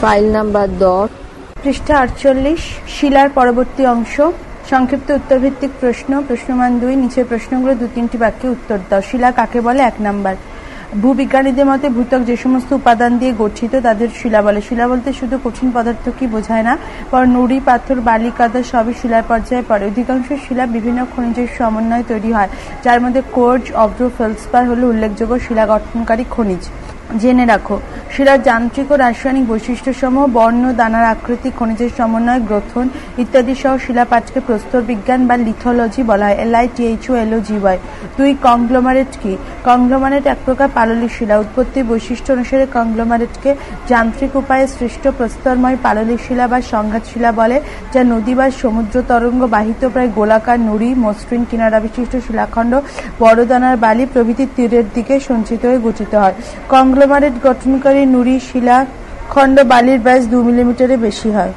File number 10, পৃষ্ঠা 48, শিলার পরবর্তী অংশ। সংক্ষিপ্ত উত্তরভিত্তিক প্রশ্ন, প্রশ্নমান 2। নিচের প্রশ্নগুলো 2-3টি বাক্যে উত্তর দাও। শিলা কাকে বলে? 1 নাম্বার, ভূবিজ্ঞানীদের মতে ভূত্বক যে সমস্ত উপাদান দিয়ে গঠিত তাদের শিলা বলে। শিলা বলতে শুধু কঠিন পদার্থ কি বোঝায় না, বরং নুড়ি, পাথর, বালি, কাদা সবই শিলার পর্যায়ে পড়ে। অধিকাংশ শিলা বিভিন্ন খনিজের সমন্বয়ে তৈরি হয়, যার মধ্যে কোর্জ, অভ্র, ফেলসপার হল উল্লেখযোগ্য শিলা গঠনকারী খনিজ। জেনে রাখো, শিলার যান্ত্রিক ও রাসায়নিক বৈশিষ্ট্যসমূহ বর্ণ, দানার আকৃতি, খনিজের সমন্বয়, গ্রথন ইত্যাদি সহ শিলাপাঠকে প্রস্তর বিজ্ঞান বা লিথোলজি বলা হয়। LITHOLOGY। 2. কংগ্লোমারেট কি? কংগ্লোমারেট এক প্রকার পাললিক শিলা। উৎপত্তির বৈশিষ্ট্য অনুসারে কংগ্লোমারেটকে যান্ত্রিক উপায়ে সৃষ্ট প্রস্তরময় পাললিক শিলা বা সংঘাত শিলা বলে, যা নদী বা সমুদ্র তরঙ্গ বাহিত প্রায় গোলাকার নুড়ি, মসৃণ কিনারা বিশিষ্ট শিলাখণ্ড, বড় দানার বালি প্রভৃতি তীরের দিকে সঞ্চিত হয়ে গঠিত হয়। কংগ্লোমারেট গঠনকারী নুড়ি শিলা খণ্ড বালির ব্যাস 2 মিলিমিটারের বেশি হয়।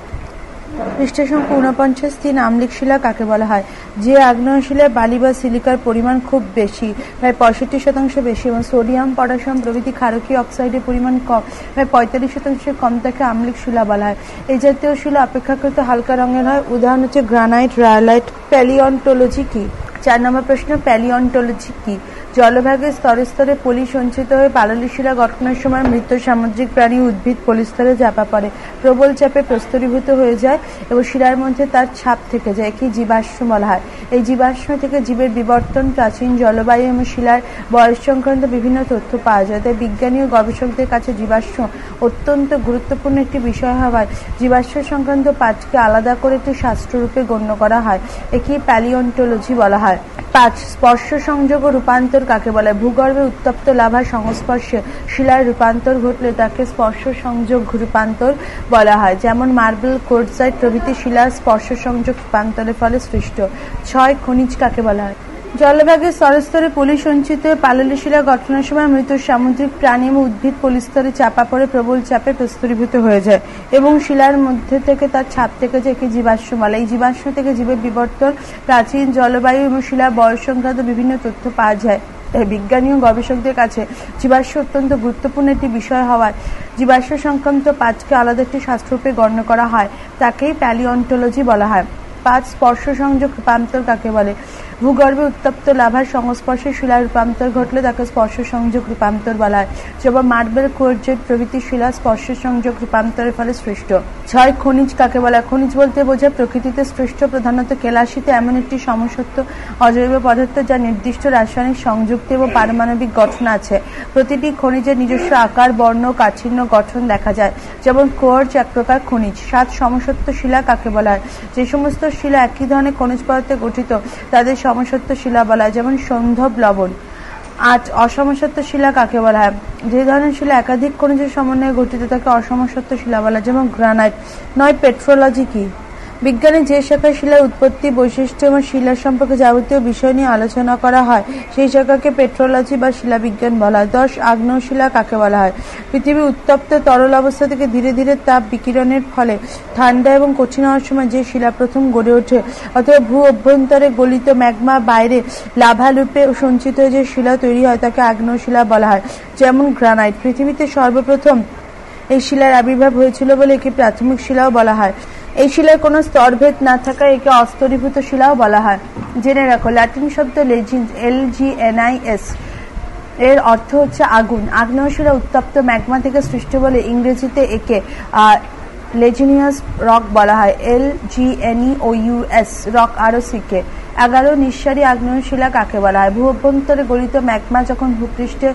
পৃষ্ঠা সংখ্যা 49। 3. আম্লিক শিলা কাকে বলা হয়? যে আগ্নেয় শিলায় বালি বা সিলিকার পরিমাণ খুব বেশি, প্রায় 65% বেশি, এবং সোডিয়াম, পটাশিয়াম প্রভৃতি ক্ষারকীয় অক্সাইডের পরিমাণ কম, প্রায় 45% কম, তাকে আম্লিক শিলা বলা হয়। এই জাতীয় শিলা অপেক্ষাকৃত হালকা রঙের হয়। উদাহরণ হচ্ছে গ্রানাইট, রায়ালাইট। প্যালিওন্টোলজি কি? 4 নম্বর প্রশ্ন, প্যালিওন্টোলজি কি? জলভাগে স্তরে স্তরে পলি সঞ্চিত হয়ে পাললিক শিলা গঠনের সময় মৃত সামুদ্রিক প্রাণী, উদ্ভিদ পলিস্তরে চাপা পড়ে, প্রবল চাপে প্রস্তরীভূত হয়ে যায় এবং শিলার মধ্যে তার ছাপ থেকে যায়। একে জীবাশ্ম বলা হয়। এই জীবাশ্ম থেকে জীবের বিবর্তন, প্রাচীন জলবায়ু এবং শিলার বয়স সংক্রান্ত বিভিন্ন তথ্য পাওয়া যায়। তাই বিজ্ঞানী ও গবেষকদের কাছে জীবাশ্ম অত্যন্ত গুরুত্বপূর্ণ একটি বিষয় হওয়ায় জীবাশ্ম সংক্রান্ত পাঠকে আলাদা করে একটি শাস্ত্ররূপে গণ্য করা হয়। একে প্যালিওন্টোলজি বলা হয়। 5. স্পর্শ সংযোগ ও রূপান্তর কাকে বলে? ভূগর্ভে উত্তপ্ত লাভার সংস্পর্শে শিলার রূপান্তর ঘটলে তাকে স্পর্শ সংযোগ রূপান্তর বলা হয়। যেমন মার্বেল, কোয়ার্টজাইট প্রভৃতি শিলার স্পর্শ সংযোগ রূপান্তরের ফলে সৃষ্ট। 6. খনিজ কাকে বলা হয়? জলভাগে স্তরে স্তরে পলি সঞ্চিত হয়ে পাললিক শিলা গঠনের সময় মৃত সামুদ্রিক প্রাণী এবং উদ্ভিদ পলিস্তরে চাপা পড়ে প্রবল চাপে প্রস্তরীভূত হয়ে যায় এবং শিলার মধ্যে থেকে তার ছাপ থেকে যায় একে জীবাশ্ম বলে। এই জীবাশ্ম থেকে জীবের বিবর্তন, প্রাচীন জলবায়ু এবং শিলার বয়স সংক্রান্ত বিভিন্ন তথ্য পাওয়া যায়। তাই বিজ্ঞানী ও গবেষকদের কাছে জীবাশ্ম অত্যন্ত গুরুত্বপূর্ণ একটি বিষয় হওয়ায় জীবাশ্ম সংক্রান্ত পাঠকে আলাদা একটি শাস্ত্ররূপে গণ্য করা হয়। তাকেই প্যালিওন্টোলজি বলা হয়। 5. স্পর্শ সংযোগ রূপান্তর কাকে বলে? ভূগর্ভে উত্তপ্ত লাভার সংস্পর্শে শিলার রূপান্তর ঘটলে তাকে স্পর্শ সংযোগ রূপান্তর বলা হয়। যেমন মার্বেল, কোয়ার্টজাইট প্রভৃতি শিলা স্পর্শ সংযোগ রূপান্তরের ফলে সৃষ্ট। 6. খনিজ কাকে বলা হয়? খনিজ বলতে বোঝায় প্রকৃতিতে সৃষ্ট প্রধানত কেলাসিতে এমন একটি সমসত্ব অজৈব পদার্থ যা নির্দিষ্ট রাসায়নিক সংযুক্তি এবং পারমাণবিক গঠন আছে। প্রতিটি খনিজের নিজস্ব আকার, বর্ণ, কাঠিন্য, গঠন দেখা যায়। যেমন কোয়ার্টজ এক প্রকার খনিজ। 7. সমসত্ব শিলা কাকে বলা হয়? যে সমস্ত শিলা একই ধরনের খনিজ পদার্থে গঠিত তাদের সমসত্ব শিলা বলা হয়। যেমন সন্ধব, লবণ। 8. অসমসত্ব শিলা কাকে বলা হয়? যে ধরনের শিলা একাধিক খনিজের সমন্বয়ে গঠিত তাকে অসমসত্ব শিলা বলা হয়। যেমন গ্রানাইট। 9. পেট্রোলজি কি? বিজ্ঞানে যে শাখায় শিলার উৎপত্তি, বৈশিষ্ট্য এবং শিলা সম্পর্কে যাবতীয় বিষয় নিয়ে আলোচনা করা হয় সেই শাখাকে পেট্রোলজি বা শিলাবিজ্ঞান বলা হয়। 10. আগ্নেয় শিলা কাকে বলা হয়? পৃথিবীর উত্তপ্ত তরল অবস্থা থেকে ধীরে ধীরে তাপ বিকিরণের ফলে ঠান্ডা এবং কঠিন হওয়ার সময় যে শিলা প্রথম গড়ে ওঠে অথবা ভূ অভ্যন্তরে গলিত ম্যাগমা বাইরে লাভা রূপে সঞ্চিত হয়ে যে শিলা তৈরি হয় তাকে আগ্নেয় শিলা বলা হয়। যেমন গ্রানাইট। পৃথিবীতে সর্বপ্রথম এই শিলার আবির্ভাব হয়েছিল বলে একে প্রাথমিক শিলাও বলা হয়। এই শিলার কোনো স্তরভেদ না থাকায় একে অস্তরীভূত শিলাও বলা হয়। জেনে রাখো, ল্যাটিন শব্দ লেজিন্স, LGNIS এর অর্থ হচ্ছে আগুন। আগ্নেয় শিলা উত্তপ্ত ম্যাগমা থেকে সৃষ্ট বলে ইংরেজিতে একে লেজিনিয়াস রক বলা হয়। LGNEOUS rock ROCK। 11. নিঃসারী আগ্নেয় শিলা কাকে বলা হয়? ভূ অভ্যন্তরে গলিত ম্যাগমা যখন ভূপৃষ্ঠে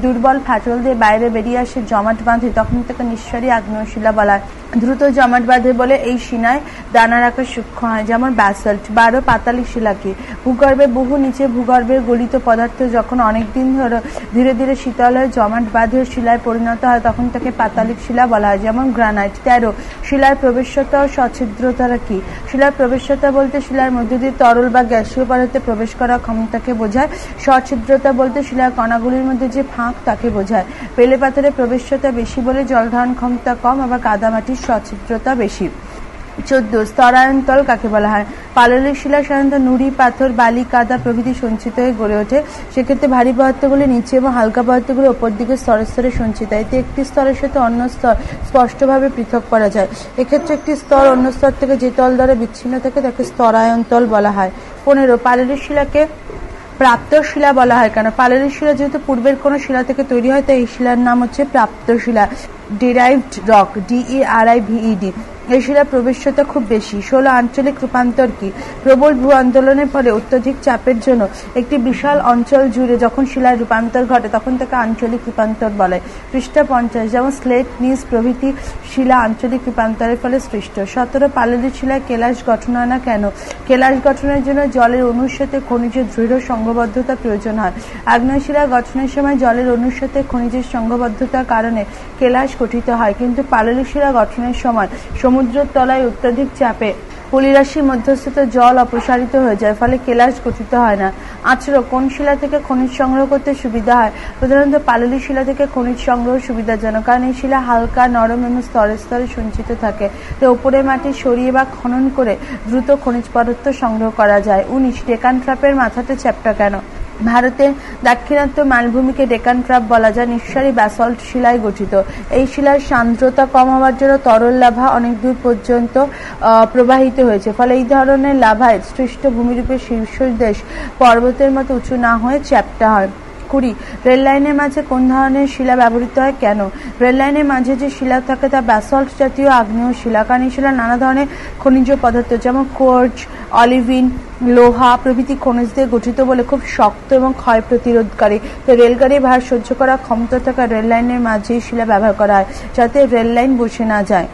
দুর্বল ফাটল দিয়ে বাইরে বেরিয়ে আসে, জমাট বাঁধে, তখন তাকে নিঃসারী আগ্নেয় শিলা বলা হয়। দ্রুত জমাট বাঁধে বলে এই শিলায় দানার আকার সূক্ষ্ম হয়, যেমন ব্যাসল্ট। 12. পাতালিক শিলা কি? ভূগর্ভে বহু নিচে ভূগর্ভের গলিত পদার্থ যখন অনেকদিন ধরে ধীরে ধীরে শীতল হয়ে জমাট বাঁধে শিলায় পরিণত হয় তখন তাকে পাতালিক শিলা বলা হয়। যেমন গ্রানাইট। 13. শিলার প্রবেশ্যতা ও সছিদ্রতা কি? শিলার প্রবেশ্যতা বলতে শিলার মধ্য দিয়ে তরল বা গ্যাসীয় পদার্থে প্রবেশ করার ক্ষমতাকে বোঝায়। সছিদ্রতা বলতে শিলার কণাগুলির মধ্যে যে ফাঁক তাকে বোঝায়। বেলে পাথরের প্রবেশ্যতা বেশি বলে জল ধারণ ক্ষমতা কম, আবার কাদামাটির সছিদ্রতা বেশি। 14 স্তরায়ন্তল কাকে বলা হয়? পাললিক শিলা সাধারণত নুড়ি, পাথর, বালি, কাদা প্রভৃতি সঞ্চিত হয়ে গড়ে ওঠে। সেক্ষেত্রে ভারী পদার্থগুলি নিচে এবং হালকা পদার্থগুলি ওপর দিকে স্তরে স্তরে সঞ্চিত হয়। এতে একটি স্তরের সাথে অন্য স্তর স্পষ্টভাবে পৃথক করা যায়। এক্ষেত্রে একটি স্তর অন্য স্তর থেকে যে তল দ্বারা বিচ্ছিন্ন থাকে তাকে স্তরায়ন্তল বলা হয়। 15 পাললিক শিলাকে প্রাপ্ত শিলা বলা হয় কেন? পাললিক শিলা যেহেতু পূর্বের কোন শিলা থেকে তৈরি হয় তাই এই শিলার নাম হচ্ছে প্রাপ্ত শিলা। Derived rock, DERIVED। এই শিলার প্রবেশ্যতা খুব বেশি। 16 আঞ্চলিক রূপান্তর কি? প্রবল ভূ আন্দোলনের ফলে অত্যধিক চাপের জন্য একটি বিশাল অঞ্চল জুড়ে যখন শিলার রূপান্তর ঘটে তখন তাকে আঞ্চলিক রূপান্তর বলে। পৃষ্ঠা 50। যেমন স্লেট, নিস প্রভৃতি শিলা আঞ্চলিক রূপান্তরের ফলে সৃষ্ট। 17 পাললিক শিলায় কেলাস গঠন হয় না কেন? কেলাস গঠনের জন্য জলের অণুর সাথে খনিজের দৃঢ় সংঘবদ্ধতা প্রয়োজন হয়। আগ্নেয় শিলা গঠনের সময় জলের অণুর সাথে খনিজের সংঘবদ্ধতার কারণে কেলাস গঠিত হয়, কিন্তু পাললিক শিলা গঠনের সময় সমুদ্রের তলায় অত্যধিক চাপে পলিরাশির মধ্যস্থিত জল অপসারিত হয়ে যায়, ফলে কেলাস গঠিত হয় না। 18 কোন শিলা থেকে খনিজ সংগ্রহ করতে সুবিধা হয়? প্রধানত পাললিক শিলা থেকে খনিজ সংগ্রহ সুবিধাজনক, কারণ এই শিলা হালকা, নরম এবং স্তরে স্তরে সঞ্চিত থাকে। তো উপরের মাটি সরিয়ে বা খনন করে দ্রুত খনিজ পদার্থ সংগ্রহ করা যায়। 19 ডেকান ট্র্যাপের মাথাটা চ্যাপ্টা কেন? ভারতের দাক্ষিণাত্য মালভূমিকে ডেকান ট্র্যাপ বলা যায়। নিঃসারী ব্যাসল্ট শিলায় গঠিত। এই শিলার সান্দ্রতা কম হওয়ার জন্য তরল লাভা অনেক দূর পর্যন্ত প্রবাহিত হয়েছে, ফলে এই ধরনের লাভায় সৃষ্ট ভূমিরূপের শীর্ষদেশ পর্বতের মতো উঁচু না হয়ে চ্যাপ্টা হয়। 20 রেল লাইনের মাঝে কোন ধরনের শিলা ব্যবহৃত হয় কেন? রেল লাইনের মাঝে যে শিলা থাকে তা ব্যাসল্ট জাতীয় আগ্নেয় শিলা, কারণ এই শিলা নানা ধরনের খনিজ পদার্থ যেমন কোয়ার্জ, অলিভিন, লোহা প্রভৃতি খনিজ দিয়ে গঠিত বলে খুব শক্ত এবং ক্ষয় প্রতিরোধকারী। তো রেলগাড়ির ভার সহ্য করার ক্ষমতা থাকা রেল লাইনের মাঝে শিলা ব্যবহার করা হয় যাতে রেল লাইন বসে না যায়।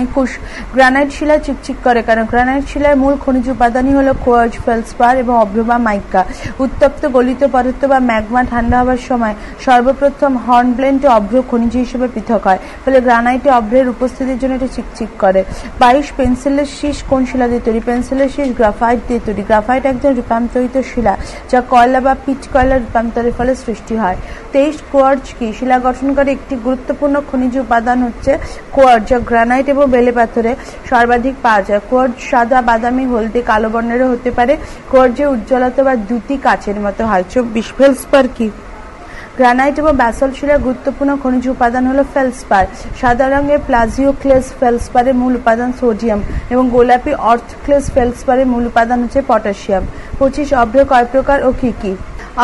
21 গ্রানাইট শিলা চিকচিক করে কেন? গ্রানাইট শিলার মূল খনিজ উপাদানই হলো কোয়ার্জ, ফেলসপার এবং অভ্র বা মাইকা। উত্তপ্ত গলিত পদার্থ বা ম্যাগমা ঠান্ডা হওয়ার সময় সর্বপ্রথম হর্নব্লেন্ডে অভ্র খনিজ হিসেবে পৃথক হয়, ফলে গ্রানাইটে অভ্রের উপস্থিতির জন্য এটা চিকচিক করে। 22 পেন্সিলের শীষ কোন শিলা দিয়ে তৈরি? পেন্সিলের শীষ গ্রাফাইট দিয়ে তৈরি। গ্রাফাইট একজন রূপান্তরিত শিলা যা কয়লা বা পিট কয়লা রূপান্তরের ফলে সৃষ্টি হয়। 23 কোয়ার্জ কি? শিলা গঠনকারী একটি গুরুত্বপূর্ণ খনিজ উপাদান হচ্ছে কোয়ার্জ, যা গ্রানাইট এবং বেলে পাথরে সর্বাধিক পাওয়া যায়। কোয়ার্জ সাদা, বাদামি, হলদে, কালো বর্ণেরও হতে পারে। কোয়ার্জের উজ্জ্বলতা বা দ্যুতি কাচের মতো হয়। 24 ফেলসপার কি? গ্রানাইট এবং ব্যাসল্ট শিলার গুরুত্বপূর্ণ খনিজ উপাদান হলো ফেলসপার। সাদা রঙের প্লাজিওক্লেস ফেলসপারের মূল উপাদান সোডিয়াম এবং গোলাপি অর্থক্লেস ফেলসপারের মূল উপাদান হচ্ছে পটাশিয়াম। 25 অভ্র কয় প্রকার ও কি কি?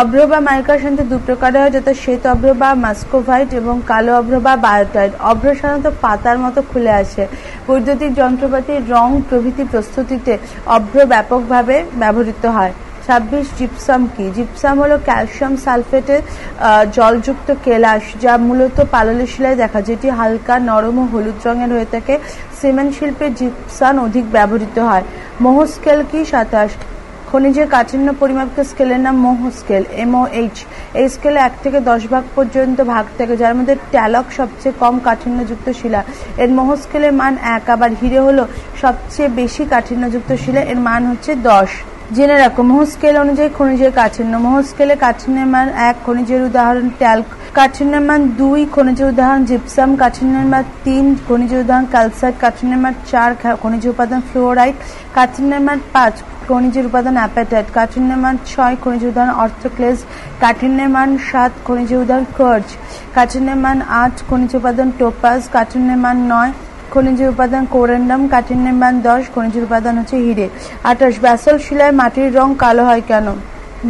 অভ্র বা মাইকার সাধারণত দু প্রকারের হয়, যথা শ্বেত অভ্র বা মাস্কোভাইট এবং কালো অভ্র বা বায়োটাইট। অভ্র সাধারণত পাতার মতো খুলে আসে। বৈদ্যুতিক যন্ত্রপাতি, রং প্রভৃতি প্রস্তুতিতে অভ্র ব্যাপকভাবে ব্যবহৃত হয়। 26 জিপসাম কি? জিপসাম হলো ক্যালসিয়াম সালফেটের জলযুক্ত কেলাস, যা মূলত পাললিক শিলায় দেখা, যেটি হালকা, নরম ও হলুদ রঙের হয়ে থাকে। সিমেন্ট শিল্পে জিপসাম অধিক ব্যবহৃত হয়। মোহ স্কেল কি? 27 খনিজের কাঠিন্য পরিমাপকে স্কেলের নাম মোহ স্কেল, MOH। এই স্কেলে 1 থেকে 10 ভাগ পর্যন্ত ভাগ থাকে, যার মধ্যে ট্যালক সবচেয়ে কম কাঠিন্যযুক্ত শিলা, এর মোহ স্কেলের মান 1। আবার হিরে হলো সবচেয়ে বেশি কাঠিন্যযুক্ত শিলা, এর মান হচ্ছে 10। জেনে রাখো মোহ স্কেল অনুযায়ী খনিজের কাঠিন্য। মোহ স্কেলে কাঠিন্যের মান 1, খনিজের উদাহরণ ট্যালক। কাঠিন্যের মান 2, খনিজের উদাহরণ জিপসাম। কাঠিন্যের মান 3, খনিজের উদাহরণ ক্যালসাইট। কাঠিন্যের মান 4, খনিজের উপাদান ফ্লোরাইট। কাঠিন্যের মান 5, খনিজের উপাদান অ্যাপেটাইট। কাঠিন্যের মান 6, খনিজের উদাহরণ অর্থোক্লেস। কাঠিন্যের মান 7, খনিজের উদাহরণ কোয়ার্জ। কাঠিন্যের মান 8, খনিজের উপাদান টোপাজ। কাঠিন্যের মান 9, খনিজের উপাদান কোরেন্ডাম। কাঠিন্যের মান 10, খনিজের উপাদান হচ্ছে হিরে। 28 ব্যাসল্ট শিলায় মাটির রং কালো হয় কেন?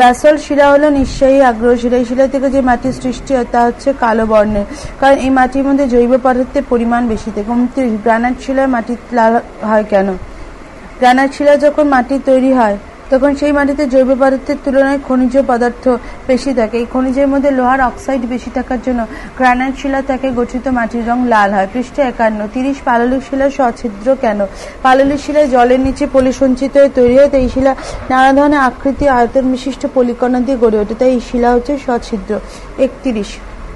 ব্যাসল্ট শিলা হলো নিঃসারী আগ্নেয় শিলা। এই শিলা থেকে যে মাটির সৃষ্টি হয় তা হচ্ছে কালো বর্ণের, কারণ এই মাটির মধ্যে জৈব পদার্থের পরিমাণ বেশি থাকে। 29 গ্রানাইট শিলায় মাটি লাল হয় কেন? গ্রানাইট শিলা যখন মাটি তৈরি হয় তখন সেই মাটিতে জৈব পদার্থের তুলনায় খনিজ পদার্থ বেশি থাকে। এই খনিজের মধ্যে লোহার অক্সাইড বেশি থাকার জন্য গ্রানাইট শিলা থেকে গঠিত মাটির রং লাল হয়। পৃষ্ঠা 51। 30 পাললিক শিলা সছিদ্র কেন? পাললিক শিলায় জলের নিচে পলি সঞ্চিত হয়ে তৈরি হয়, তাই এই শিলা নানা ধরনের আকৃতি, আয়তন বিশিষ্ট পলিকণা দিয়ে গড়ে ওঠে, তাই এই শিলা হচ্ছে সছিদ্র। 31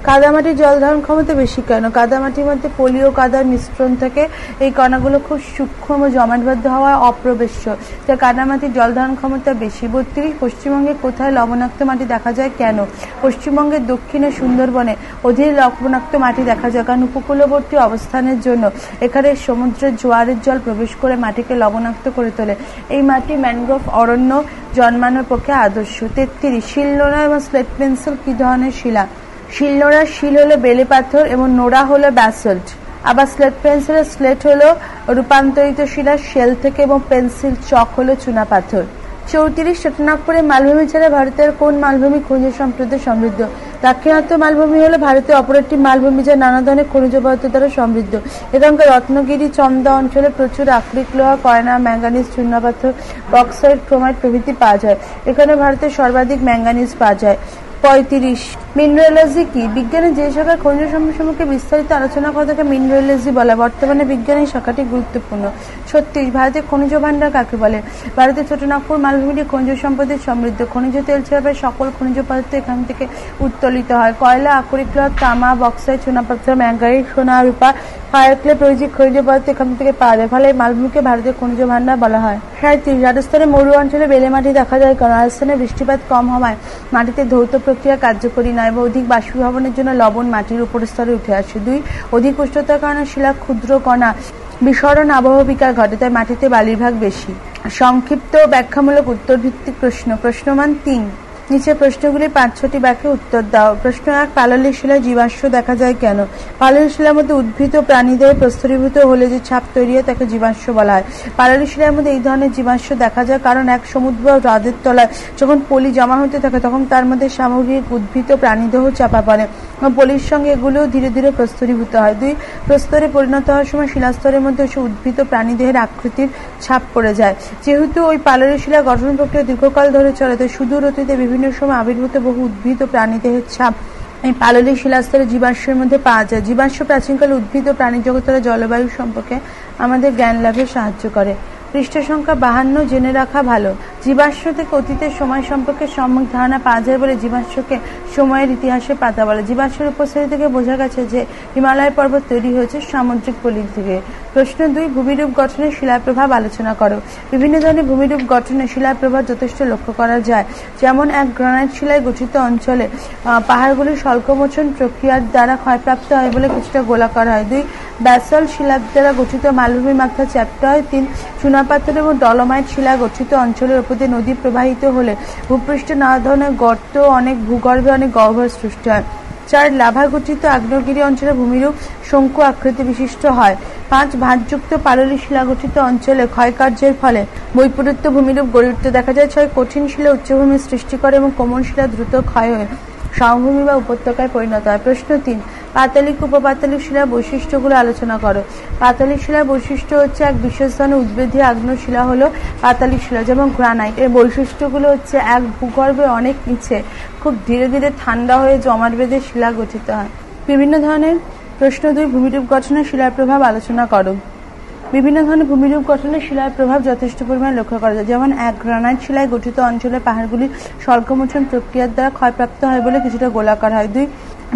কাদামাটির জল ধারণ ক্ষমতা বেশি কেন? কাদামাটির মধ্যে পলি ও কাদার মিশ্রণ থেকে এই কণাগুলো খুব সূক্ষ্ম ও জমাটবদ্ধ হওয়া অপ্রবেশ্য, যা কাদামাটির জল ধারণ ক্ষমতা বেশি। 32 পশ্চিমবঙ্গে কোথায় লবণাক্ত মাটি দেখা যায় কেন? পশ্চিমবঙ্গের দক্ষিণে সুন্দরবনে অধিক লবণাক্ত মাটি দেখা যায়, কারণ উপকূলবর্তী অবস্থানের জন্য এখানে সমুদ্রের জোয়ারের জল প্রবেশ করে মাটিকে লবণাক্ত করে তোলে। এই মাটি ম্যানগ্রোভ অরণ্য জন্মানোর পক্ষে আদর্শ। 33 শিলনোড়া এবং স্লেট পেন্সিল কি ধরনের শিলা? শিলনোড়ার শিল হলো বেলে পাথর এবং নোড়া হলো ব্যাসল্ট। আবার স্লেট পেন্সিলের স্লেট হলো রূপান্তরিত শিলা শেল থেকে এবং পেন্সিল চক হলো চুনা পাথর। 34 ছোটনাগপুরের মালভূমি ছাড়া ভারতের কোন মালভূমি খনিজ সম্পদে সমৃদ্ধ? দাক্ষিণাত্য মালভূমি হলো ভারতের অপর একটি মালভূমি, যা নানা ধরনের খনিজ পদার্থ দ্বারা সমৃদ্ধ। এখানকার রত্নগিরি চন্দা অঞ্চলে প্রচুর আকরিক লোহা, কয়লা, ম্যাঙ্গানিজ, চুনাপাথর, বক্সাইট, ক্রোমাইট প্রভৃতি পাওয়া যায়। এখানে ভারতের সর্বাধিক ম্যাঙ্গানিজ পাওয়া যায়। 35 মিনারোলজি কি? বিজ্ঞানের যে শাখার খনিজ সম্পদ সম্পর্কে বিস্তারিত আলোচনা করা তাকে মিনারোলজি বলে। বর্তমানে বিজ্ঞানের শাখাটি গুরুত্বপূর্ণ। 36 ভারতের খনিজ ভাণ্ডার কাকে বলে? ভারতের ছোটনাগপুর মালভূমিটি খনিজ সম্পদে সমৃদ্ধ। খনিজ তেল ছাড়া সকল খনিজ পদার্থ এখান থেকে উত্তোলিত হয়। কয়লা, আকরিক লোহা, তামা, বক্সাইট, চুনাপাথর, ম্যাঙ্গানিজ, সোনা, রূপা, ফায়ার ক্লে প্রভৃতি খনিজ পদার্থ এখান থেকে পাওয়া যায়। ফলে এই মালভূমিকে ভারতের খনিজ ভাণ্ডার বলা হয়। 37 রাজস্থানের মরু অঞ্চলে বেলে মাটি দেখা যায় কারণ রাজস্থানে বৃষ্টিপাত কম হওয়ায় মাটিতে ধৌত প্রক্রিয়া কার্যকরী নয় এবং অধিক বাষ্পীভবনের জন্য লবণ মাটির উপর স্তরে উঠে আসে। 2 অধিক উষ্ণতার কারণে শিলার ক্ষুদ্র কণা বিস্ফোরণ আবহাওয়া বিকার ঘটে, তাই মাটিতে বালির ভাগ বেশি। সংক্ষিপ্ত ব্যাখ্যামূলক উত্তর ভিত্তিক প্রশ্ন। প্রশ্নমান 3। নিচে প্রশ্নগুলি 5-6টি ব্যাখ্যা উত্তর দাও। প্রশ্ন 1 পাললিক শিলায় জীবাশ্ম দেখা যায় কেন? পাললিক শিলার মধ্যে উদ্ভিদ ও প্রাণীদের প্রস্তরীভূত হলে যে ছাপ তৈরি হয় তাকে জীবাশ্ম বলা হয়। পাললিক শিলার মধ্যে এই ধরনের জীবাশ্ম দেখা যায় কারণ এক সমুদ্র হ্রদের তলায় যখন পলি জমা হতে থাকে তখন তার মধ্যে সামগ্রিক উদ্ভিদ ও প্রাণীদেহ চাপা পড়ে। পলির সঙ্গে এগুলোও ধীরে ধীরে প্রস্তরীভূত হয়। 2 প্রস্তরে পরিণত হওয়ার সময় শিলাস্তরের মধ্যে উদ্ভিদ ও প্রাণীদেহের আকৃতির ছাপ পড়ে যায়। যেহেতু ওই পাললিক শিলা গঠন প্রক্রিয়া দীর্ঘকাল ধরে চলে, তাই সুদূর অতীতে বিভিন্ন সময় আবির্ভূত বহু উদ্ভিদ ও প্রাণীদেহের ছাপ এই পাললিক শিলাস্তরে জীবাশ্মের মধ্যে পাওয়া যায়। জীবাশ্ম প্রাচীনকালে উদ্ভিদ ও প্রাণী জগতের জলবায়ু সম্পর্কে আমাদের জ্ঞান লাভে সাহায্য করে। পৃষ্ঠ সংখ্যা 52 জেনে রাখা ভালো। জীবাশ্ম থেকে অতীতের সময় সম্পর্কে সম্যক ধারণা পাওয়া যায় বলে জীবাশ্মকে সময়ের ইতিহাসে পাতা বলে। জীবাশ্মের উপস্থিতি থেকে বোঝা গেছে যে হিমালয় পর্বত তৈরি হয়েছে সামুদ্রিক পলি থেকে। প্রশ্ন 2 ভূমিরূপ গঠনে শিলার প্রভাব আলোচনা করো। বিভিন্ন ধরনের ভূমিরূপ গঠনে শিলার প্রভাব যথেষ্ট লক্ষ্য করা যায়। যেমন এক গ্রানাইট শিলায় গঠিত অঞ্চলে পাহাড়গুলি স্বল্পমোচন প্রক্রিয়ার দ্বারা ক্ষয়প্রাপ্ত হয় বলে কিছুটা গোলাকার হয়। 2 ব্যাসল্ট শিলার দ্বারা গঠিত মালভূমি মাত্রা চ্যাপ্টা হয়। 3 চুনাপাথর এবং ডলোমাইট শিলা গঠিত অঞ্চলের উপর দিয়ে নদী প্রবাহিত হলে ভূপৃষ্ঠে নানা ধরনের গর্ত, অনেক ভূগর্ভে অনেক গহ্বর সৃষ্টি হয়। 4 লাভা গঠিত আগ্নেয়গিরি অঞ্চলে ভূমিরূপ শঙ্কু আকৃতি বিশিষ্ট হয়। 5 ভাঁজযুক্ত পাললিক শিলা গঠিত অঞ্চলে ক্ষয়কার্যের ফলে বৈপরীত্য ভূমিরূপ গড়ে উঠতে দেখা যায়। 6 কঠিন শিলা উচ্চভূমি সৃষ্টি করে এবং কোমল শিলা দ্রুত ক্ষয় হয়ে সমভূমি বা উপত্যকায় পরিণত হয়। প্রশ্ন 3 পাতালিক উপপাতালিক শিলার বৈশিষ্ট্যগুলো আলোচনা করো। পাতালিক শিলার বৈশিষ্ট্য হচ্ছে এক বিশেষ ধরনের উদ্ভিদীয় আগ্নেয় শিলা হলো পাতালিক শিলা, যেমন গ্রানাইট। এর বৈশিষ্ট্যগুলো হচ্ছে এক ভূগর্ভে অনেক নিচে খুব ধীরে ধীরে ঠান্ডা হয়ে জমাট বেঁধে শিলা গঠিত হয়। বিভিন্ন ধরনের প্রশ্ন 2 ভূমিরূপ গঠনে শিলার প্রভাব আলোচনা করো। বিভিন্ন ধরনের ভূমিরূপ গঠনে শিলার প্রভাব যথেষ্ট পরিমাণে লক্ষ্য করা যায়। যেমন এক গ্রানাইট শিলায় গঠিত অঞ্চলে পাহাড়গুলি স্বল্পমোচন প্রক্রিয়ার দ্বারা ক্ষয়প্রাপ্ত হয় বলে কিছুটা গোলাকার হয়। 2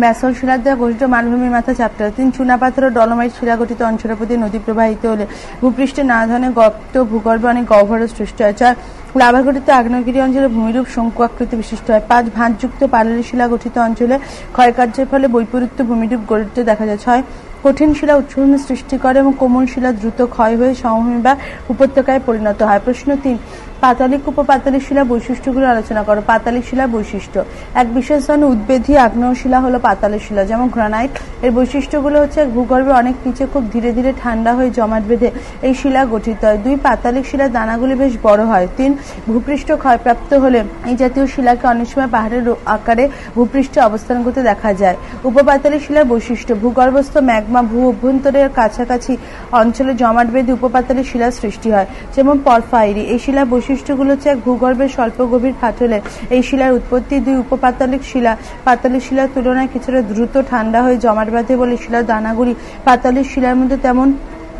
ব্যাসল্ট শিলার দ্বারা গঠিত মালভূমির মাথা চ্যাপ্টা। 3 চুনাপাথর ও ডলোমাইট শিলা গঠিত অঞ্চলের প্রতি নদী প্রবাহিত হলে ভূপৃষ্ঠে নানা ধরনের গর্ত, ভূগর্ভে অনেক গহ্বরের সৃষ্টি হয়। 4 লাভা গঠিত আগ্নেয়গিরি অঞ্চলে ভূমিরূপ শঙ্কু আকৃতি বিশিষ্ট হয়। 5 ভাঁজযুক্ত পাললিক শিলা গঠিত অঞ্চলে ক্ষয়কার্যের ফলে বৈপরীত্য ভূমিরূপ গড়ে উঠতে দেখা যায়। 6 কঠিন শিলা উচ্চভূমি সৃষ্টি করে এবং কোমল শিলা দ্রুত ক্ষয় হয়ে সমভূমি বা উপত্যকায় পরিণত হয়। প্রশ্ন 3 পাতালিক উপপাতালিক শিলা বৈশিষ্ট্যগুলো আলোচনা করো। পাতালিক শিলার বৈশিষ্ট্য। এক বিশেষ ধরনের উদ্ভিদী আগ্নেয় শিলা হলো পাতালিক শিলা, যেমন গ্রানাইট। এর বৈশিষ্ট্যগুলো হচ্ছে এক ভূগর্ভে অনেক নিচে খুব ধীরে ধীরে ঠান্ডা হয়ে জমাট বেঁধে এই শিলা গঠিত হয়। 2 পাতালিক শিলার দানাগুলি বেশ বড় হয়। 3 ভূপৃষ্ঠ ক্ষয়প্রাপ্ত হলে এই জাতীয় শিলাকে অনেক সময় পাহাড়ের আকারে ভূপৃষ্ঠে অবস্থান করতে দেখা যায়। উপপাতালিক শিলার বৈশিষ্ট্য। ভূগর্ভস্থ ম্যাগমা ভূ অভ্যন্তরের কাছাকাছি অঞ্চলে জমাট বেঁধে উপপাতালিক শিলার সৃষ্টি হয়, যেমন পরফাইরি। এই শিলার বৈশিষ্ট্যগুলো হচ্ছে এক ভূগর্ভের স্বল্প গভীর ফাটলে এই শিলার উৎপত্তি। 2 উপপাতালিক শিলা পাতালিক শিলার তুলনায় কিছুটা দ্রুত ঠান্ডা হয়ে জমাট বাঁধে বলে শিলার দানাগুলি পাতালিক শিলার মধ্যে তেমন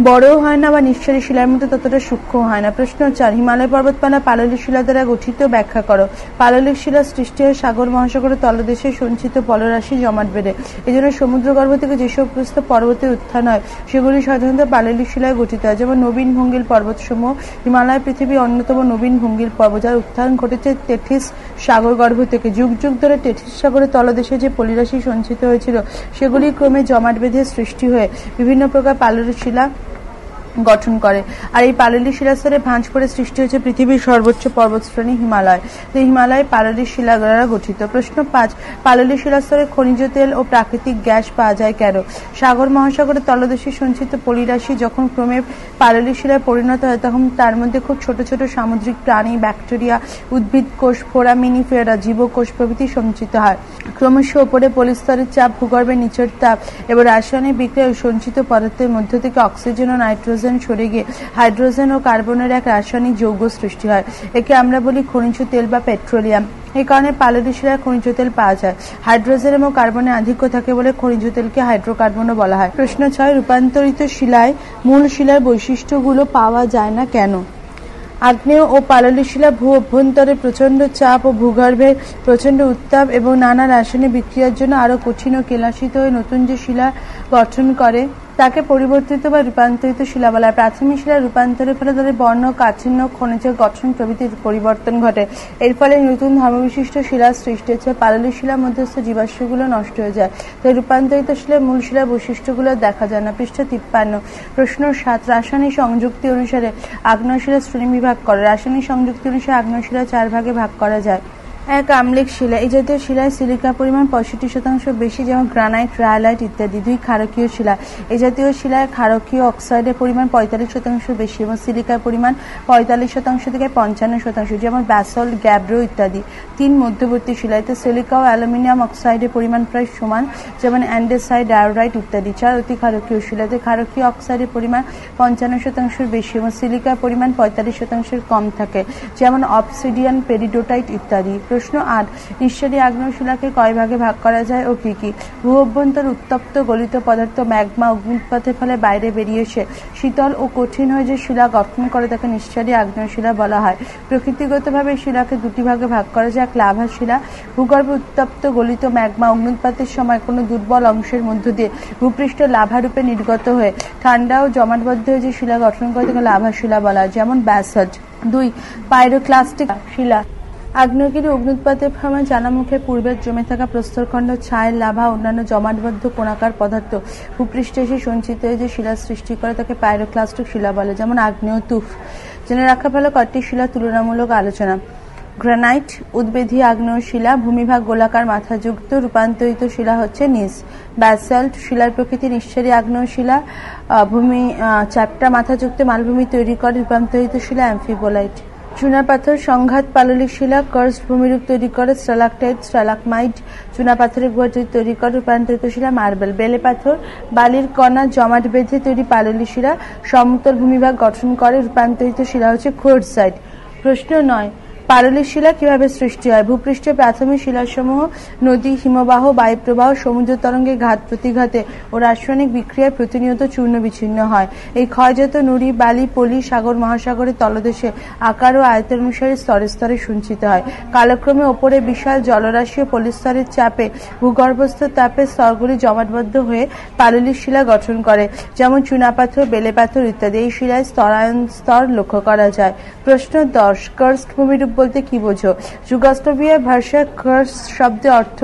বড়ও হয় না বা নিঃসারী শিলার মতো ততটা সূক্ষ্ম হয় না। প্রশ্ন 4, হিমালয় পর্বতমালা পাললিক শিলা দ্বারা গঠিত, ব্যাখ্যা করো। পাললিক শিলা সৃষ্টি হয় সাগর মহাসাগরের তলদেশে সঞ্চিত পলরাশি জমাট বেঁধে। এজন্য সমুদ্রগর্ভ থেকে যেসব প্রস্ত পর্বতে উত্থান হয় সেগুলি সাধারণত পাললিক শিলায় গঠিত হয়। যেমন নবীন ভঙ্গিল পর্বতসমূহ হিমালয় পৃথিবীর অন্যতম নবীন ভঙ্গিল পর্বত, যার উত্থান ঘটেছে তেথিস সাগরগর্ভ থেকে। যুগ যুগ ধরে তেথিস সাগরের তলদেশে যে পলিরাশি সঞ্চিত হয়েছিল সেগুলি ক্রমে জমাট বেঁধে সৃষ্টি হয়ে বিভিন্ন প্রকার পাললিক শিলা গঠন করে। আর এই পাললিক শিলাস্তরে ভাঁজ করে সৃষ্টি হয়েছে পৃথিবীর সর্বোচ্চ পর্বতশ্রেণী হিমালয়। তো হিমালয় পাললিক শিলা দ্বারা গঠিত। প্রশ্ন 5, পাললিক শিলাস্তরে খনিজ তেল ও প্রাকৃতিক গ্যাস পাওয়া যায় কেন? সাগর মহাসাগরের তলদেশে সঞ্চিত পলিরাশি যখন ক্রমে পাললিক শিলায় পরিণত হয় তখন তার মধ্যে খুব ছোট ছোট সামুদ্রিক প্রাণী, ব্যাকটেরিয়া, উদ্ভিদ কোষ, ফোরামিনিফেরা, জীবকোষ প্রভৃতি সঞ্চিত হয়। ক্রমশ ওপরে পলিস্তরের চাপ, ভূগর্ভের নিচের তাপ এবং রাসায়নিক বিক্রিয়ায় সঞ্চিত পদার্থের মধ্য থেকে অক্সিজেন ও নাইট্রোজেন সরে গিয়ে হাইড্রোজেন ও কার্বনের এক রাসায়নিক যৌগ সৃষ্টি হয়। একে আমরা বলি খনিজ তেল বা পেট্রোলিয়াম। এই কারণে পাললিক শিলায় খনিজ তেল পাওয়া যায়। হাইড্রোজেন এবং কার্বনের আধিক্য থাকে বলে খনিজ তেলকে হাইড্রোকার্বনও বলা হয়। প্রশ্ন 6, রূপান্তরিত শিলায় মূল শিলার বৈশিষ্ট্যগুলো পাওয়া যায় না কেন? আগ্নেয় ও পাললিক শিলা ভূ অভ্যন্তরে প্রচন্ড চাপ ও ভূগর্ভের প্রচন্ড উত্তাপ এবং নানা রাসায়নিক বিক্রিয়ার জন্য আরো কঠিন ও কেলাসিত হয়ে নতুন যে শিলা গঠন করে তাকে পরিবর্তিত বা রূপান্তরিত শিলা বলা হয়। প্রাথমিক শিলা রূপান্তরের ফলে তাদের বর্ণ, কাঠিন্য, খনিজের গঠন প্রভৃতির পরিবর্তন ঘটে। এর ফলে নতুন ধর্মবিশিষ্ট শিলার সৃষ্টি হচ্ছে। পাললিক শিলার মধ্যস্থ জীবাশ্মগুলো নষ্ট হয়ে যায়। তাই রূপান্তরিত শিলার মূল শিলার বৈশিষ্ট্যগুলো দেখা যায় না। পৃষ্ঠা 53। প্রশ্ন 7, রাসায়নিক সংযুক্তি অনুসারে আগ্নেয় শিলা শ্রেণীবিভাগ করে। রাসায়নিক সংযুক্তি অনুসারে আগ্নেয় শিলা 4 ভাগে ভাগ করা যায়। 1, আম্লিক শিলা। এই জাতীয় শিলায় সিলিকা পরিমাণ 65% বেশি, যেমন গ্রানাইট, রায়ালাইট ইত্যাদি। 2, ক্ষারকীয় শিলা। এই জাতীয় শিলায় ক্ষারকীয় অক্সাইডের পরিমাণ 45% বেশি এবং সিলিকার পরিমাণ 45% থেকে 55%, যেমন ব্যাসল্ট, গ্যাব্রো ইত্যাদি। 3, মধ্যবর্তী শিলা। এতে সিলিকা ও অ্যালুমিনিয়াম অক্সাইডের পরিমাণ প্রায় সমান, যেমন অ্যান্ডেসাইট, ডায়োরাইট ইত্যাদি। 4, অতি ক্ষারকীয় শিলা। এতে ক্ষারকীয় অক্সাইডের পরিমাণ 55% বেশি এবং সিলিকার পরিমাণ 45% কম থাকে, যেমন অবসিডিয়ান, পেরিডোটাইট ইত্যাদি। প্রশ্ন 8, নিঃসারী আগ্নেয় শিলাকে কয় ভাগে ভাগ করা যায় ও কি কি? ভূ অভ্যন্তর উত্তপ্ত গলিত পদার্থ ম্যাগমা অগ্নুৎপাতের ফলে বাইরে বেরিয়ে এসে শীতল ও কঠিন হয়ে যে শিলা গঠন করে তাকে নিঃসারী আগ্নেয় শিলা বলা হয়। প্রকৃতিগতভাবে শিলাকে 2টি ভাগে ভাগ করা যায়। 1, লাভা শিলা। ভূগর্ভে উত্তপ্ত গলিত ম্যাগমা অগ্নুৎপাতের সময় কোনো দুর্বল অংশের মধ্য দিয়ে ভূপৃষ্ঠ লাভা রূপে নির্গত হয়ে ঠান্ডা ও জমাটবদ্ধ হয়ে যে শিলা গঠন করে তাকে লাভা শিলা বলা হয়, যেমন ব্যাসল্ট। 2, পাইরোক্লাস্টিক শিলা। আগ্নেয়গিরি অগ্নুৎপাতের সময় জ্বালামুখে পূর্বের জমে থাকা প্রস্তরখণ্ড, ছাই, লাভা অন্যান্য জমাটবদ্ধ কোণাকার পদার্থ ভূপৃষ্ঠে এসে সঞ্চিত হয়ে যে শিলা সৃষ্টি করে তাকে পাইরোক্লাস্টিক শিলা বলে, যেমন আগ্নেয় তুফ। জেনে রাখা ভালো কয়েকটি শিলা তুলনামূলক আলোচনা। গ্রানাইট উদ্ভিদীয় আগ্নেয় শিলা, ভূমিভাগ গোলাকার মাথাযুক্ত। রূপান্তরিত শিলা হচ্ছে নিস। ব্যাসল্ট শিলার প্রকৃতি নিঃসারী আগ্নেয় শিলা, ভূমি চ্যাপ্টা মাথাযুক্ত মালভূমি তৈরি করে। রূপান্তরিত শিলা অ্যামফিবোলাইট। চুনাপাথর সংঘাত পাললিক শিলা, কার্স্ট ভূমিরূপ তৈরি করে। স্টালাকটাইট, স্টালাকমাইট চুনাপাথরের গুহা তৈরি করে। রূপান্তরিত শিলা মার্বেল। বেলে পাথর বালির কণা জমাট বেঁধে তৈরি পাললিক শিলা, সমতল ভূমিভাগ গঠন করে। রূপান্তরিত শিলা হচ্ছে কোয়ার্টজাইট। প্রশ্ন 9, পাললিক শিলা কিভাবে সৃষ্টি হয়? ভূপৃষ্ঠের প্রাথমিক শিলাসমূহ নদী, হিমবাহ, বায়ুপ্রবাহ, সমুদ্র তরঙ্গে ঘাত প্রতিঘাতে ও রাসায়নিক বিক্রিয়ায় প্রতিনিয়ত চূর্ণ বিচ্ছিন্ন হয়। এই ক্ষয়জাত নুড়ি, বালি, পলি সাগর মহাসাগরের তলদেশে আকার ও আয়তন অনুসারে স্তরে স্তরে সঞ্চিত হয়। কালক্রমে ওপরে বিশাল জলরাশি ও পলিস্তরের চাপে ভূগর্ভস্থ তাপে স্তরগুলি জমাটবদ্ধ হয়ে পাললিক শিলা গঠন করে, যেমন চুনাপাথর, বেলে পাথর ইত্যাদি। এই শিলায় স্তরায়ন স্তর লক্ষ্য করা যায়। প্রশ্ন 10, কার্স্ট ভূমিরূপ বলতে কি বোঝো? যুগোস্লাভিয়ার ভাষায় কার্স্ট শব্দের অর্থ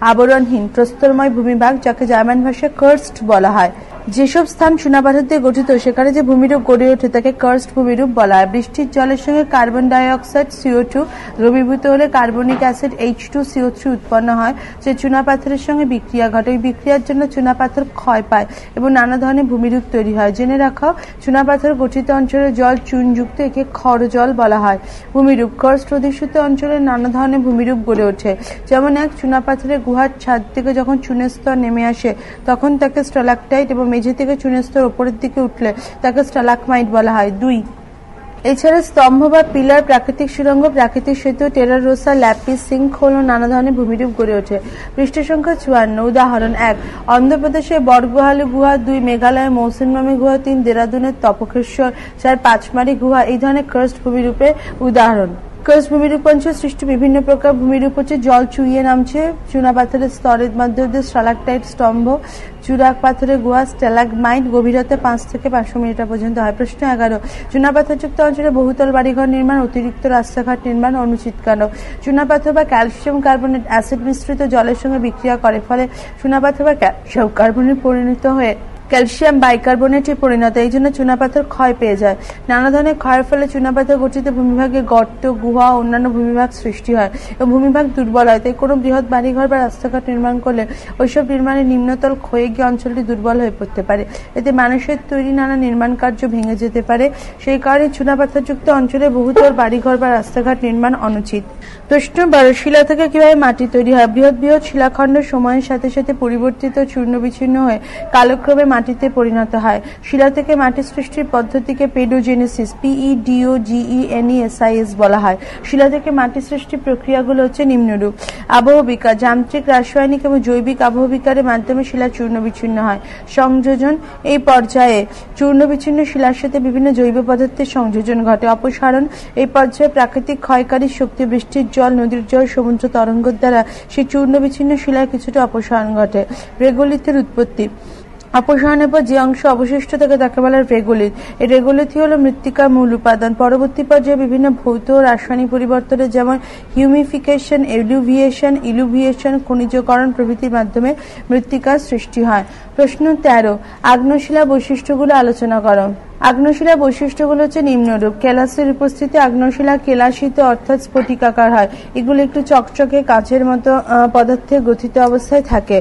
আবরণহীন প্রস্তরময় ভূমিভাগ, যাকে জার্মান ভাষায় কার্স্ট বলা হয়। যেসব স্থান চুনাপাথর দিয়ে গঠিত সেখানে যে ভূমিরূপ গড়ে ওঠে তাকে কার্স্ট ভূমিরূপ বলা হয়। বৃষ্টির জলের সঙ্গে কার্বন ডাই অক্সাইড CO2 দ্রবীভূত হলে কার্বনিক অ্যাসিড H2CO3 উৎপন্ন হয়, যে চুনাপাথরের সঙ্গে বিক্রিয়া ঘটে। এই বিক্রিয়ার জন্য চুনাপাথর ক্ষয় পায় এবং নানা ধরনের ভূমিরূপ তৈরি হয়। জেনে রাখাও, চুনাপাথর গঠিত অঞ্চলের জল চুনযুক্ত, একে ক্ষর জল বলা হয়। ভূমিরূপ কার্স্ট অধিষ্ঠিত অঞ্চলে নানা ধরনের ভূমিরূপ গড়ে ওঠে, যেমন 1, চুনাপাথরের গুহার ছাদ থেকে যখন চুনের স্তর নেমে আসে তখন তাকে স্টালাকটাইট এবং মেঝে থেকে চুনের স্তর ওপরের দিকে উঠলে তাকে স্টালাকমাইট বলা হয়। 2, এছাড়া স্তম্ভ বা পিলার, প্রাকৃতিক সুড়ঙ্গ, প্রাকৃতিক সেতু, টেরারোসা, ল্যাপিস, সিঙ্কহোল ও নানা ধরনের ভূমিরূপ গড়ে ওঠে। পৃষ্ঠ সংখ্যা 54। উদাহরণ: 1 অন্ধ্রপ্রদেশের বটগুহালু গুহা, 2 মেঘালয়ের মৌসুমী গুহা, 3 দেরাদুনের তপকেশ্বর, 4 পাঁচমারি গুহা এই ধরনের কার্স্ট ভূমিরূপের উদাহরণ। কার্স্ট ভূমিরূপ অঞ্চল সৃষ্টি বিভিন্ন প্রকার ভূমিরূপ হচ্ছে: জল চুইয়ে নামছে, চুনাপাথরের স্তরের মধ্যে দিয়ে স্টালাকটাইট স্তম্ভ, চূড়াক পাথরের গুহা, স্ট্যালাগমাইট, গভীরতা 5 থেকে 500 মিটার পর্যন্ত হয়। প্রশ্ন 11 চুনাপাথরযুক্ত অঞ্চলে বহুতল বাড়িঘর নির্মাণ, অতিরিক্ত রাস্তাঘাট নির্মাণ অনুচিত কেন? চুনাপাথর বা ক্যালসিয়াম কার্বনেট অ্যাসিড মিশ্রিত জলের সঙ্গে বিক্রিয়া করে, ফলে চুনাপাথর বা ক্যালসিয়াম কার্বনেট পরিণত হয়ে ক্যালসিয়াম বাইকার্বনেটে পরিণত। এই জন্য চুনাপাথর ক্ষয় পেয়ে যায়। নানা ধরনের ক্ষয়ের ফলে চুনাপাথর গঠিত ভূমিভাগে গর্ত, গুহা, অন্যান্য ভূমিভাগ সৃষ্টি হয় এবং ভূমিভাগ দুর্বল হয়। তাই কোনো বৃহৎ বাড়িঘর বা রাস্তাঘাট নির্মাণ করলে ওইসব নির্মাণের নিম্নতল ক্ষয়ে গিয়ে অঞ্চলটি দুর্বল হয়ে পড়তে পারে। এতে মানুষের তৈরি নানা নির্মাণ কার্য ভেঙে যেতে পারে। সেই কারণে চুনাপাথরযুক্ত অঞ্চলে বহুতল বাড়িঘর বা রাস্তাঘাট নির্মাণ অনুচিত। প্রশ্ন 12 শিলা থেকে কিভাবে মাটি তৈরি হয়? বৃহৎ বৃহৎ শিলাখণ্ড সময়ের সাথে সাথে পরিবর্তিত, চূর্ণ বিচ্ছিন্ন হয়ে কালক্রমে মাটিতে পরিণত হয়। শিলা থেকে মাটি সৃষ্টির পদ্ধতিকে পেডোজেনেসিস PEDOGENESIS বলা হয়। শিলা থেকে মাটি সৃষ্টির প্রক্রিয়াগুলো হচ্ছে নিম্নরূপ: আবহবিকার, যান্ত্রিক, রাসায়নিক এবং জৈবিক আবহবিকারের মাধ্যমে শিলা চূর্ণ বিচ্ছিন্ন হয়। সংযোজন, এই পর্যায়ে চূর্ণ বিচ্ছিন্ন শিলার সাথে বিভিন্ন জৈব পদার্থের সংযোজন ঘটে। অপসারণ, এই পর্যায়ে প্রাকৃতিক ক্ষয়কারী শক্তি, বৃষ্টির জল, নদীর জল, সমুদ্র তরঙ্গের দ্বারা সেই চূর্ণ বিচ্ছিন্ন শিলার কিছুটা অপসারণ ঘটে। রেগোলিথের উৎপত্তি, অপসারণের পর যে অংশ অবশিষ্ট থাকে তাকে বলা হয় রেগোলিথ। এই রেগোলিথই হল মৃত্তিকার মূল উপাদান। পরবর্তী পর্যায়ে বিভিন্ন ভৌত ও রাসায়নিক পরিবর্তনের যেমন হিউমিফিকেশন, ইলুভিয়েশন, খনিজকরণ প্রভৃতির মাধ্যমে মৃত্তিকার সৃষ্টি হয়। প্রশ্ন 13 আগ্নেয়শিলা বৈশিষ্ট্যগুলো আলোচনা করো। আগ্নেয়শিলার বৈশিষ্ট্যগুলো হচ্ছে নিম্নরূপ: কেলাসের উপস্থিতি, আগ্নেয়শিলা কেলাসিত অর্থাৎ স্ফটিকাকার হয়। এগুলো একটু চকচকে কাচের মতো পদার্থে গঠিত অবস্থায় থাকে।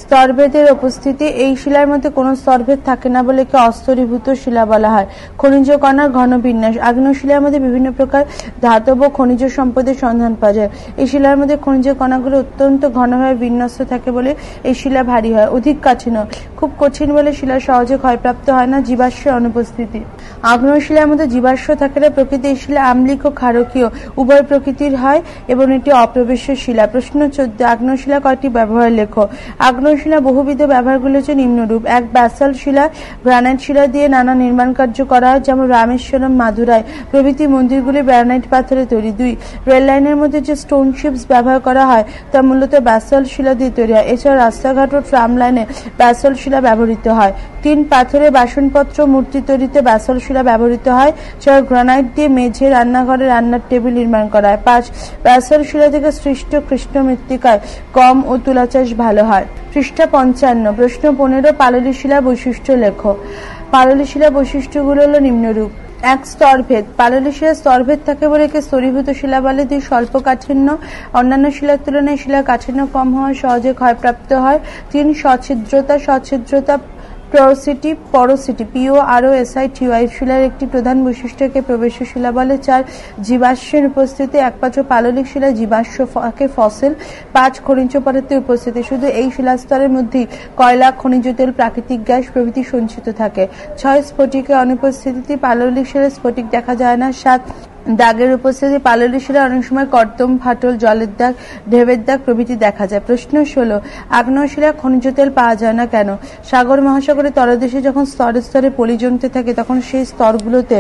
স্তরভেদের উপস্থিতি, এই শিলার মধ্যে কোনো স্তরভেদ থাকে না বলে একে অস্তরীভূত শিলা বলা হয়। খনিজ কণার ঘন বিন্যাস, আগ্নেয়শিলার মধ্যে বিভিন্ন প্রকার ধাতব খনিজ সম্পদের সন্ধান পাওয়া যায়। এই শিলার মধ্যে খনিজ কণাগুলো অত্যন্ত ঘনভাবে বিন্যস্ত থাকে বলে এই শিলা ভারী হয়। অধিক কাঠিন্য, খুব কঠিন বলে শিলা সহজে ক্ষয়প্রাপ্ত হয় না। জীবাশ্মের অনুপস্থিতি, আগ্নেয়শিলার মধ্যে জীবাশ্ম থাকে না। প্রকৃতি এই শিলা আম্লিক ও ক্ষারকীয় উভয় প্রকৃতির হয় এবং এটি অপ্রবেশ্য শিলা। প্রশ্ন 14 আগ্নেয়শিলা কয়টি ব্যবহার লেখো। আগ্নেয়শিলা বহুবিধ ব্যবহারগুলো হচ্ছে নিম্নরূপ: 1 ব্যাসাল্ট শিলা, গ্রানাইট শিলা দিয়ে নানা নির্মাণ কার্য করা হয়, যেমন রামেশ্বরম, মাদুরাই প্রভৃতি মন্দিরগুলি গ্রানাইট পাথরে তৈরি। 2 রেল লাইনের মধ্যে যে স্টোন শিপস ব্যবহার করা হয় তা মূলত ব্যাসাল্ট শিলা দিয়ে তৈরি হয়। এছাড়া রাস্তাঘাট ও ট্রাম লাইনে ব্যাসাল্ট শিলা ব্যবহৃত হয়। 3 পাথরের বাসনপত্র, মূর্তি তৈরিতে ব্যাসাল্ট শিলা ব্যবহৃত হয়। 4 গ্রানাইট দিয়ে মেঝে, রান্নাঘরে রান্নার টেবিল নির্মাণ করা হয়। 5 ব্যাসাল্ট শিলা থেকে সৃষ্ট কৃষ্ণ মৃত্তিকায় গম ও তুলা চাষ ভালো হয়। পৃষ্ঠা 55। প্রশ্ন 15 পাললি শিলা বৈশিষ্ট্য লেখো। পাললি শিলা বৈশিষ্ট্যগুলো হলো নিম্নরূপ: 1 স্তরভেদ, পাললি শিলার স্তরভেদ থাকে বলে একে স্তরীভূত শিলা বলে। 2 স্বল্প কাঠিন্য, অন্যান্য শিলার তুলনায় শিলার কাঠিন্য কম হওয়া সহজে ক্ষয়প্রাপ্ত হয়। 3 সছিদ্রতা, পোরোসিটি POROSITY শিলার একটি প্রধান বৈশিষ্ট্যকে প্রবেশ্য শিলা বলে। 4 জীবাশ্মের উপস্থিতি, একমাত্র পাললিক শিলায় জীবাশ্মকে ফসিল। 5 খনিজ পদার্থের উপস্থিতি, শুধু এই শিলাস্তরের মধ্যেই কয়লা, খনিজ তেল, প্রাকৃতিক গ্যাস প্রভৃতি সঞ্চিত থাকে। 6 স্ফটিকের অনুপস্থিতি, পাললিক শিলায় স্ফটিক দেখা যায় না। 7 দাগের উপস্থিতি, পাললি শিলায় অনেক সময় কর্দম, ফাটল, জলের দাগ, ঢেবের দাগ প্রভৃতি দেখা যায়। প্রশ্ন 16 আগ্নেয়শিলায় খনিজ তেল পাওয়া যায় না কেন। সাগর মহাসাগরের তলদেশে যখন স্তরে স্তরে পলি জমতে থাকে তখন সেই স্তরগুলোতে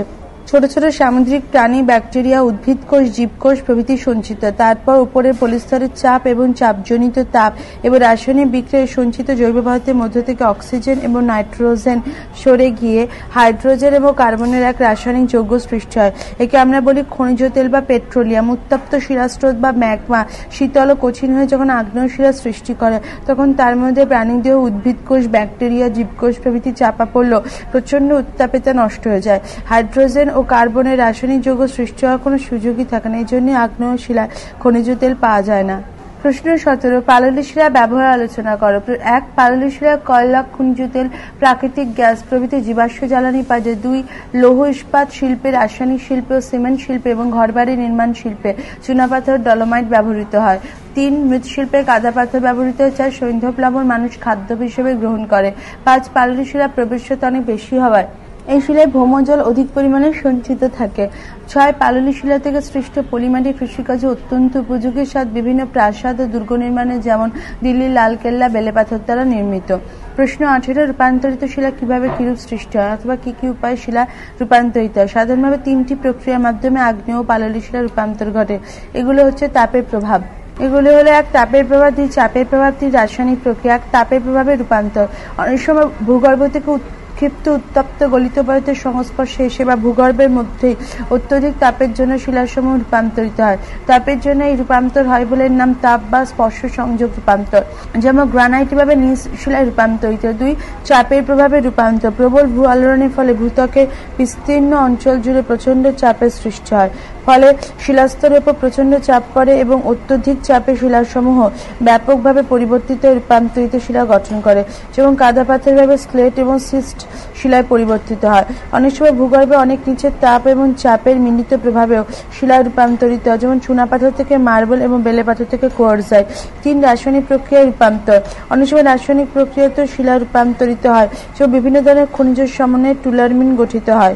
ছোট ছোট সামুদ্রিক প্রাণী, ব্যাকটেরিয়া, উদ্ভিদ কোষ, জীবকোষ প্রভৃতি সঞ্চিত। তারপর উপরের পলিস্তরের চাপ এবং চাপজনিত তাপ এবং রাসায়নিক বিক্রিয়ায় সঞ্চিত জৈব পদার্থের মধ্য থেকে অক্সিজেন এবং নাইট্রোজেন সরে গিয়ে হাইড্রোজেন এবং কার্বনের এক রাসায়নিক যৌগ সৃষ্টি হয়। একে আমরা বলি খনিজ তেল বা পেট্রোলিয়াম। উত্তপ্ত শিলাস্রোত বা ম্যাগমা শীতল ও কঠিন হয়ে যখন আগ্নেয়শিলা সৃষ্টি করে তখন তার মধ্যে প্রাণীদেহ, উদ্ভিদ কোষ, ব্যাকটেরিয়া, জীবকোষ প্রভৃতি চাপা পড়লেও প্রচন্ড উত্তাপেতে নষ্ট হয়ে যায়। হাইড্রোজেন ও কার্বনের রাসায়নিক যৌগ সৃষ্টি হওয়ার কোনো সুযোগই থাকে না। এই জন্য আগ্নেয়শিলায় খনিজ তেল পাওয়া যায় না। প্রশ্ন 17 পাললি শিলার ব্যবহার আলোচনা করো। 1 পাললি শিলায় কয়লা, খনিজ তেল, প্রাকৃতিক গ্যাস প্রভৃতি জীবাশ্ম জ্বালানি পাওয়া যায়। 2 লৌহ ইস্পাত শিল্পে, রাসায়নিক শিল্পে ও সিমেন্ট শিল্পে এবং ঘরবাড়ি নির্মাণ শিল্পে চুনাপাথর, ডলোমাইট ব্যবহৃত হয়। 3 মৃৎশিল্পে কাদা পাথর ব্যবহৃত হয়। 4 সৈন্ধব লবণ মানুষ খাদ্য হিসেবে গ্রহণ করে। 5 পাললি শিলার প্রবেশ্যতা অনেক বেশি হওয়ায় এই শিলায় ভৌমজল অধিক পরিমাণে সঞ্চিত থাকে। 6 পাললি শিলা থেকে সৃষ্ট পলিমাটি কৃষিকাজে অত্যন্ত উপযোগী। 7 বিভিন্ন প্রাসাদ ও দুর্গ নির্মাণে যেমন দিল্লির লালকেল্লা বেলে পাথর দ্বারা নির্মিত। প্রশ্ন 18 রূপান্তরিত শিলা কিভাবে কিরূপ সৃষ্টি হয় অথবা কি কি উপায়ে শিলা রূপান্তরিত হয়? সাধারণভাবে 3টি প্রক্রিয়ার মাধ্যমে আগ্নেয় ও পাললি শিলা রূপান্তর ঘটে। এগুলো হচ্ছে তাপের প্রভাব, এগুলো হলো 1 তাপের প্রভাব, 2 চাপের প্রভাব, 3 রাসায়নিক প্রক্রিয়া। তাপের প্রভাবে রূপান্তর অনেক সময় ভূগর্ভ থেকে ক্ষিপ্ত উত্তপ্ত গলিত পদার্থের সংস্পর্শে এসে বা ভূগর্ভের মধ্যে অত্যধিক তাপের জন্য শিলাসমূহ রূপান্তরিত হয়। তাপের জন্য এই রূপান্তর হয় বলে এর নাম তাপ বা স্পর্শ সংযোগ রূপান্তর। যেমন গ্রানাইট ভাবে নিজ শিলায় রূপান্তরিত। 2 চাপের প্রভাবে রূপান্তর। প্রবল ভূ আলোড়নের ফলে ভূত্বকের বিস্তীর্ণ অঞ্চল জুড়ে প্রচন্ড চাপের সৃষ্টি হয়, ফলে শিলাস্তরের উপর প্রচন্ড চাপ পড়ে এবং অত্যধিক চাপে শিলাসমূহ ব্যাপকভাবে পরিবর্তিত রূপান্তরিত শিলা গঠন করে। যেমন কাদা পাথর ভাবে স্লেট এবং সিস্ট শিলায় পরিবর্তিত হয়। অনেক সময় ভূগর্ভে অনেক নিচের তাপ এবং চাপের মিলিত প্রভাবেও শিলা রূপান্তরিত হয়, যেমন চুনাপাথর থেকে মার্বেল এবং বেলে পাথর থেকে কোয়ার্টজাইট। 3 রাসায়নিক প্রক্রিয়ায় রূপান্তর। অনেক সময় রাসায়নিক প্রক্রিয়াতেও শিলা রূপান্তরিত হয়, যেমন বিভিন্ন ধরনের খনিজের সমন্বয়ে টুলারমিন গঠিত হয়।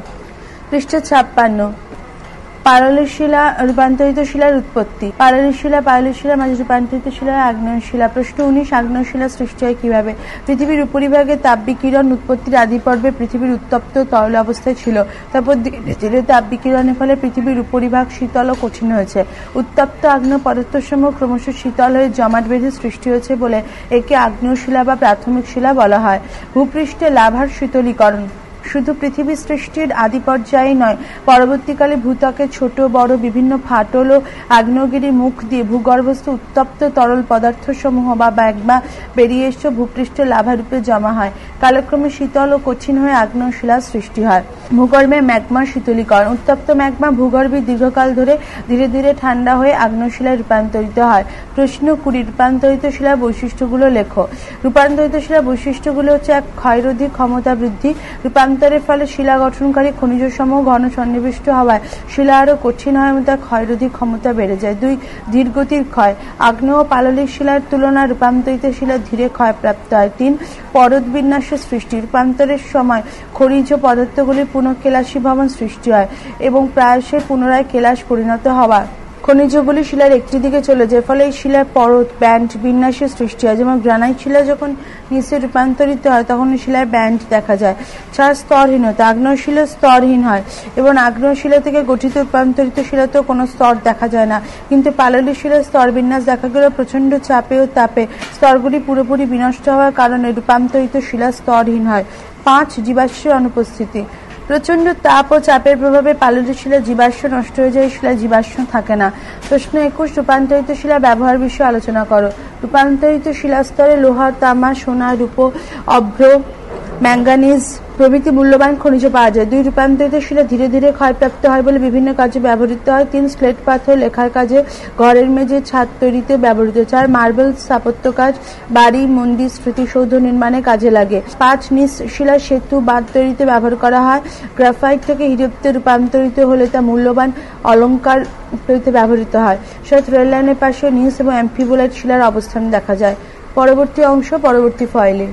পৃষ্ঠ 56 পাললি শিলা রূপান্তরিত শিলার উৎপত্তি। পাললি শিলা পাললি শিলার মাঝে রূপান্তরিত শিলা আগ্নেয় শিলা। প্রশ্ন 19 আগ্নেয় শিলা সৃষ্টি হয় কিভাবে? পৃথিবীর উপরিভাগে তাপ বিকিরণ উৎপত্তির আদি পর্বে পৃথিবীর উত্তপ্ত তরল অবস্থায় ছিল। তারপর ধীরে ধীরে তাপ বিকিরণের ফলে পৃথিবীর উপরিভাগ শীতল ও কঠিন হয়েছে। উত্তপ্ত আগ্নেয় পদার্থসমূহ ক্রমশ শীতল হয়ে জমাট বেঁধে সৃষ্টি হয়েছে বলে একে আগ্নেয় শিলা বা প্রাথমিক শিলা বলা হয়। ভূপৃষ্ঠে লাভার শীতলীকরণ শুধু পৃথিবী সৃষ্টির আদি পর্যায়ে নয়, পরবর্তীকালে ভূত্বকের ছোট বড় বিভিন্ন ফাটল ও আগ্নেয়গিরির মুখ দিয়ে ভূগর্ভস্থ উত্তপ্ত তরল পদার্থসমূহ বা ম্যাগমা বেরিয়ে এসে ভূপৃষ্ঠে লাভা রূপে জমা হয়। কালক্রমে শীতল ও কঠিন হয়ে আগ্নেয় শিলার সৃষ্টি হয়। ভূগর্ভে ম্যাগমা শীতলীকরণ। উত্তপ্ত ম্যাগমা ভূগর্ভে দীর্ঘকাল ধরে ধীরে ধীরে ঠান্ডা হয়ে আগ্নেয় শিলায় রূপান্তরিত হয়। প্রশ্ন 20 রূপান্তরিত শিলার বৈশিষ্ট্যগুলো লেখো। রূপান্তরিত শিলার বৈশিষ্ট্যগুলো হচ্ছে 1 ক্ষয়রোধী ক্ষমতা বৃদ্ধি। রূপান্তরের ফলে শিলা গঠনকারী খনিজসমূহ ঘন সন্নিবিষ্ট হওয়ায় শিলা আরো কঠিন হয় এবং তার ক্ষয়রোধী ক্ষমতা বেড়ে যায়। 2 ধীরগতির ক্ষয়। আগ্নেয় ও পাললিক শিলার তুলনায় রূপান্তরিত শিলা ধীরে ক্ষয়প্রাপ্ত হয়। 3 পরত বিন্যাসের সৃষ্টি। রূপান্তরের সময় খনিজ পদার্থগুলির পুনঃকেলাসী ভবন সৃষ্টি হয় এবং প্রায়শই পুনরায় কেলাস পরিণত হওয়া খনিজগুলি শিলার একটি দিকে চলে যায়, ফলে এই শিলার পরত ব্যান্ড বিন্যাসের সৃষ্টি হয়। যেমন গ্রানাইট শিলা যখন নিচে রূপান্তরিত হয় তখন শিলার ব্যান্ড দেখা যায়। 4 স্তরহীনতা। আগ্নেয় শিলা স্তরহীন হয় এবং আগ্নেয় শিলা থেকে গঠিত রূপান্তরিত শিলাতেও কোনো স্তর দেখা যায় না, কিন্তু পাললি শিলার স্তর বিন্যাস দেখা গেল প্রচন্ড চাপে ও তাপে স্তরগুলি পুরোপুরি বিনষ্ট হওয়ার কারণে রূপান্তরিত শিলা স্তরহীন হয়। 5 জীবাশ্মের অনুপস্থিতি। প্রচন্ড তাপ ও চাপের প্রভাবে পাললি শিলা জীবাশ্ম নষ্ট হয়ে যায়, শিলা জীবাশ্ম থাকে না। প্রশ্ন 21 রূপান্তরিত শিলা ব্যবহার বিষয়ে আলোচনা করো। রূপান্তরিত শিলাস্তরে লোহা, তামা, সোনা, রূপো, অভ্র, ম্যাঙ্গানিজ প্রভৃতি মূল্যবান খনিজ পাওয়া যায়। 2 রূপান্তরিত শিলা ধীরে ধীরে ক্ষয়প্রাপ্ত হয় বলে বিভিন্ন কাজে ব্যবহৃত হয়। 3 স্লেট পাথর লেখার কাজে, ঘরের মেঝে, ছাদ তৈরিতে ব্যবহৃত। 4 মার্বেল স্থাপত্য কাজ, বাড়ি, মন্দির, স্মৃতিসৌধ নির্মাণে কাজে লাগে। 5 নিজ শিলা সেতু, বাঁধ তৈরিতে ব্যবহার করা হয়। গ্রাফাইট থেকে হীরকতে রূপান্তরিত হলে তা মূল্যবান অলংকার তৈরিতে ব্যবহৃত হয়। 7 রেল লাইনের পাশে নিজ এবং অ্যাম্ফিবোলাইট শিলার অবস্থান দেখা যায়। পরবর্তী অংশ পরবর্তী ফাইলে।